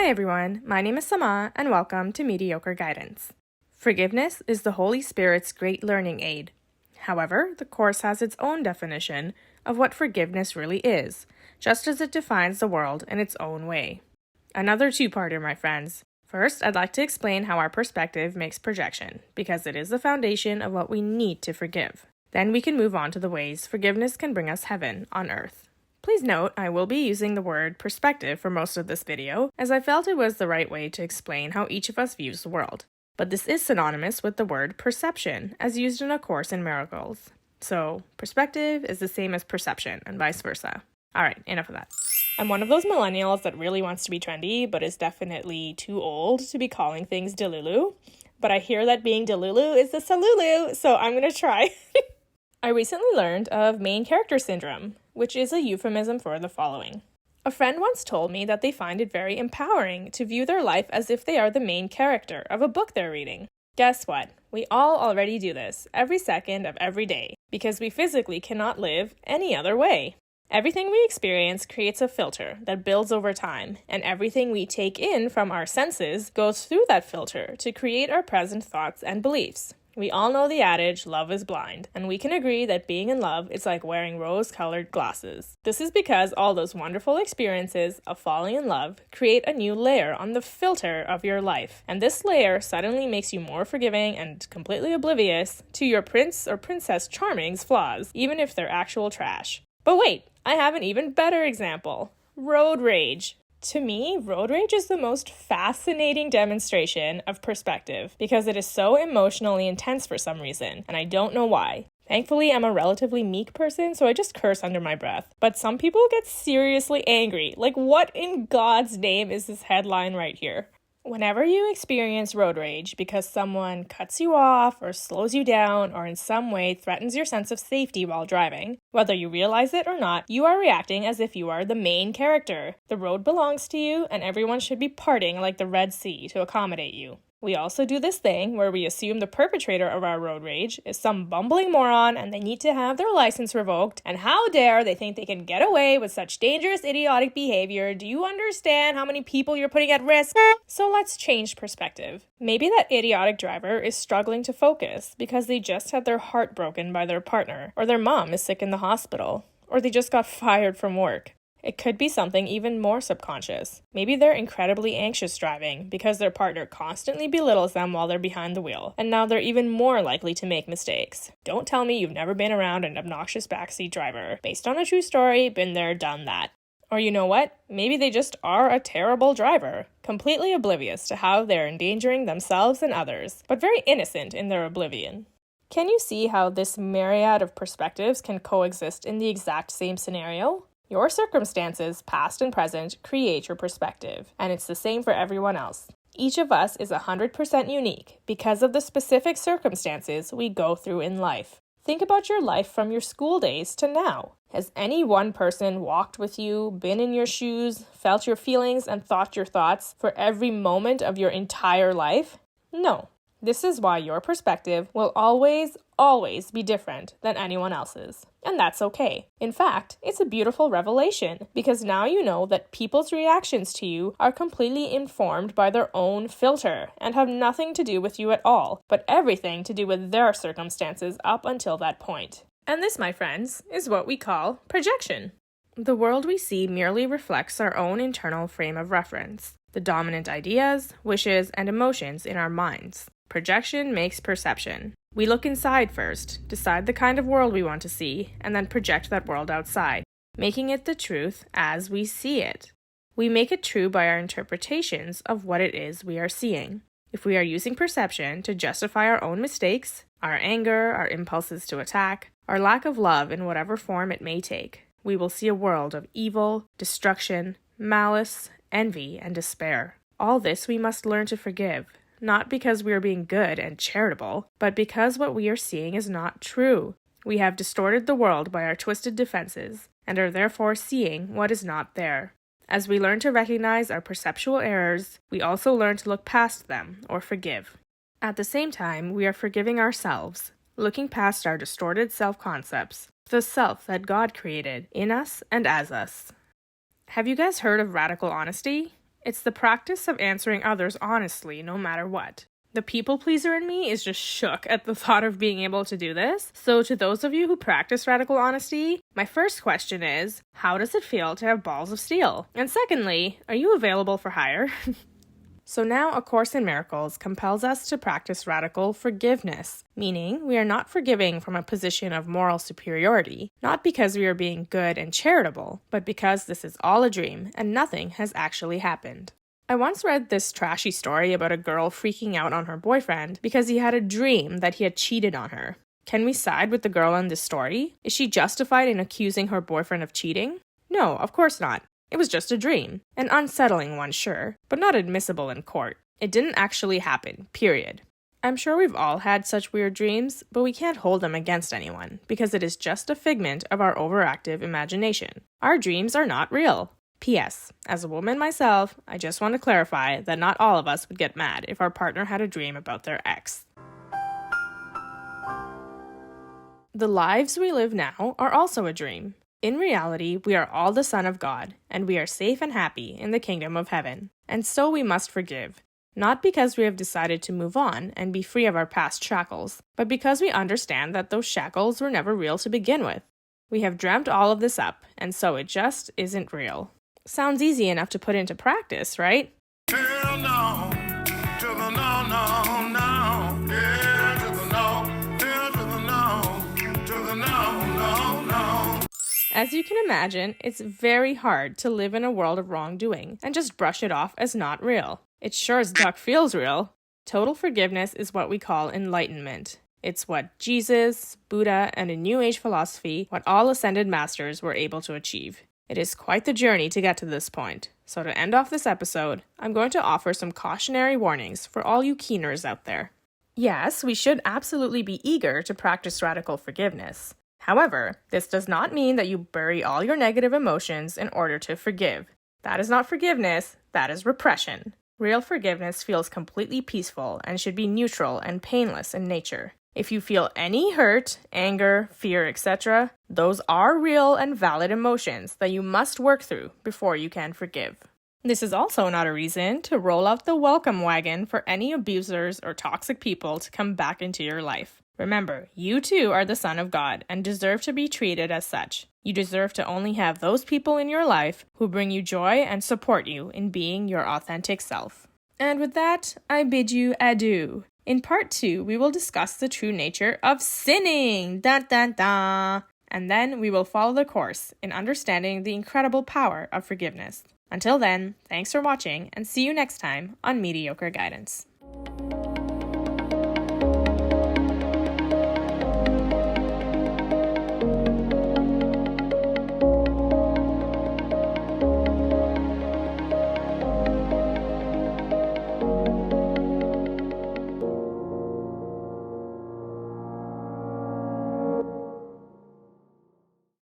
Hi everyone, my name is Sama and welcome to Mediocre Guidance. Forgiveness is the Holy Spirit's great learning aid. However, the Course has its own definition of what forgiveness really is, just as it defines the world in its own way. Another two-parter, my friends. First, I'd like to explain how our perspective makes projection, because it is the foundation of what we need to forgive. Then we can move on to the ways forgiveness can bring us heaven on earth. Please note, I will be using the word perspective for most of this video, as I felt it was the right way to explain how each of us views the world. But this is synonymous with the word perception, as used in A Course in Miracles. So, perspective is the same as perception, and vice versa. Alright, enough of that. I'm one of those millennials that really wants to be trendy, but is definitely too old to be calling things Delulu. But I hear that being Delulu is the Salulu, so I'm gonna try. I recently learned of main character syndrome, which is a euphemism for the following. A friend once told me that they find it very empowering to view their life as if they are the main character of a book they're reading. Guess what? We all already do this every second of every day because we physically cannot live any other way. Everything we experience creates a filter that builds over time, and everything we take in from our senses goes through that filter to create our present thoughts and beliefs. We all know the adage, love is blind, and we can agree that being in love is like wearing rose-colored glasses. This is because all those wonderful experiences of falling in love create a new layer on the filter of your life, and this layer suddenly makes you more forgiving and completely oblivious to your Prince or Princess Charming's flaws, even if they're actual trash. But wait, I have an even better example. Road rage. To me, road rage is the most fascinating demonstration of perspective because it is so emotionally intense for some reason, and I don't know why. Thankfully, I'm a relatively meek person, so I just curse under my breath. But some people get seriously angry. Like, what in God's name is this headline right here? Whenever you experience road rage because someone cuts you off or slows you down or in some way threatens your sense of safety while driving, whether you realize it or not, you are reacting as if you are the main character. The road belongs to you and everyone should be parting like the Red Sea to accommodate you. We also do this thing where we assume the perpetrator of our road rage is some bumbling moron and they need to have their license revoked, and how dare they think they can get away with such dangerous, idiotic behavior. Do you understand how many people you're putting at risk? So let's change perspective. Maybe that idiotic driver is struggling to focus because they just had their heart broken by their partner, or their mom is sick in the hospital, or they just got fired from work. It could be something even more subconscious. Maybe they're incredibly anxious driving because their partner constantly belittles them while they're behind the wheel, and now they're even more likely to make mistakes. Don't tell me you've never been around an obnoxious backseat driver. Based on a true story, been there, done that. Or you know what? Maybe they just are a terrible driver, completely oblivious to how they're endangering themselves and others, but very innocent in their oblivion. Can you see how this myriad of perspectives can coexist in the exact same scenario? Your circumstances, past and present, create your perspective, and it's the same for everyone else. Each of us is 100% unique because of the specific circumstances we go through in life. Think about your life from your school days to now. Has any one person walked with you, been in your shoes, felt your feelings, and thought your thoughts for every moment of your entire life? No. This is why your perspective will always be different than anyone else's. And that's okay. In fact, it's a beautiful revelation because now you know that people's reactions to you are completely informed by their own filter and have nothing to do with you at all, but everything to do with their circumstances up until that point. And this, my friends, is what we call projection. The world we see merely reflects our own internal frame of reference, the dominant ideas, wishes, and emotions in our minds. Projection makes perception. We look inside first, decide the kind of world we want to see, and then project that world outside, making it the truth as we see it. We make it true by our interpretations of what it is we are seeing. If we are using perception to justify our own mistakes, our anger, our impulses to attack, our lack of love in whatever form it may take, we will see a world of evil, destruction, malice, envy, and despair. All this we must learn to forgive. Not because we are being good and charitable, but because what we are seeing is not true. We have distorted the world by our twisted defenses, and are therefore seeing what is not there. As we learn to recognize our perceptual errors, we also learn to look past them, or forgive. At the same time, we are forgiving ourselves, looking past our distorted self-concepts, the self that God created in us and as us. Have you guys heard of radical honesty? It's the practice of answering others honestly, no matter what. The people pleaser in me is just shook at the thought of being able to do this. So to those of you who practice radical honesty, my first question is, how does it feel to have balls of steel? And secondly, are you available for hire? So now A Course in Miracles compels us to practice radical forgiveness, meaning we are not forgiving from a position of moral superiority, not because we are being good and charitable, but because this is all a dream and nothing has actually happened. I once read this trashy story about a girl freaking out on her boyfriend because he had a dream that he had cheated on her. Can we side with the girl in this story? Is she justified in accusing her boyfriend of cheating? No, of course not. It was just a dream. An unsettling one, sure, but not admissible in court. It didn't actually happen, period. I'm sure we've all had such weird dreams, but we can't hold them against anyone, because it is just a figment of our overactive imagination. Our dreams are not real. P.S. As a woman myself, I just want to clarify that not all of us would get mad if our partner had a dream about their ex. The lives we live now are also a dream. In reality, we are all the Son of God, and we are safe and happy in the kingdom of heaven. And so we must forgive, not because we have decided to move on and be free of our past shackles, but because we understand that those shackles were never real to begin with. We have dreamt all of this up, and so it just isn't real. Sounds easy enough to put into practice, right? Hell no, to the no, no, no, yeah, to the no, hell to the no, to the no, no, no. As you can imagine, it's very hard to live in a world of wrongdoing and just brush it off as not real. It sure as duck feels real. Total forgiveness is what we call enlightenment. It's what Jesus, Buddha, and in New Age philosophy, what all ascended masters were able to achieve. It is quite the journey to get to this point. So to end off this episode, I'm going to offer some cautionary warnings for all you keeners out there. Yes, we should absolutely be eager to practice radical forgiveness. However, this does not mean that you bury all your negative emotions in order to forgive. That is not forgiveness, that is repression. Real forgiveness feels completely peaceful and should be neutral and painless in nature. If you feel any hurt, anger, fear, etc., those are real and valid emotions that you must work through before you can forgive. This is also not a reason to roll out the welcome wagon for any abusers or toxic people to come back into your life. Remember, you too are the Son of God and deserve to be treated as such. You deserve to only have those people in your life who bring you joy and support you in being your authentic self. And with that, I bid you adieu. In part 2, we will discuss the true nature of sinning. Dun, dun, dun. And then we will follow the course in understanding the incredible power of forgiveness. Until then, thanks for watching and see you next time on Mediocre Guidance.